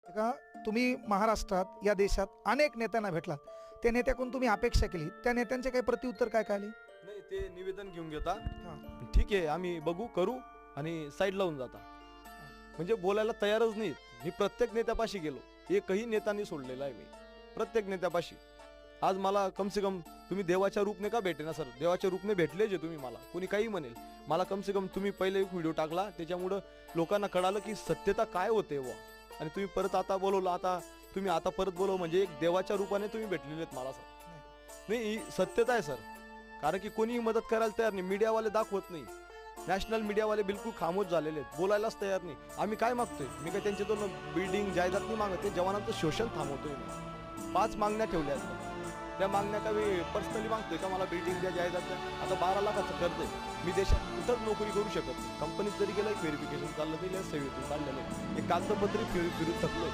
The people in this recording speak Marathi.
का तुम्ही महाराष्ट्रात या देशात अनेक नेत्यांना भेटलात, त्या नेत्याकडून तुम्ही अपेक्षा केली, त्या नेत्यांचे काही प्रत्युत्तर काय आले? नाही, ते निवेदन घेऊन घेता, हां. ठीक आहे आम्ही बघू करू आणि साईड लावून जाता. म्हणजे बोलायला तयारच नाहीत. मी प्रत्येक नेत्यापाशी गेलो, एकही नेत्याने सोडलेला आहे मी प्रत्येक नेत्यापाशी. आज मला कम से कम तुम्ही देवाच्या रूपने का भेटे ना सर, देवाच्या रूपने भेटले जे तुम्ही मला, कोणी काही म्हणेल, मला कम से कम तुम्ही पहिले एक व्हिडिओ टाकला त्याच्यामुळं लोकांना कळालं की सत्यता काय होते व, आणि तुम्ही परत आता बोलवलं, आता तुम्ही आता परत बोलव म्हणजे एक देवाच्या रूपाने तुम्ही भेटलेले आहेत मला सर. नाही ही सत्यता आहे सर, कारण की कोणीही मदत करायला तयार नाही, मीडियावाले दाखवत नाही, नॅशनल मीडियावाले बिलकुल खामोश झालेले आहेत, बोलायलाच तयार नाही. आम्ही काय मागतोय, मी काय त्यांच्या दोन बिल्डिंग जायदाद नाही मागत, ते जवानांचं शोषण थांबवतोय मी. 5 मागण्या ठेवल्या आहेत, त्या मागण्या का मी पर्सनली मागतोय का मला बिल्डिंग द्या, जायदाद द्या. आता 12 लाखाचं कर्ज आहे, मी देशात कुठंच नोकरी करू शकत नाही, कंपनीत जरी गेलं एक व्हेरिफिकेशन चाललं दिलं, सेवेतून काढलेलं आहे, एक कागदपत्री फिरू थकलोय.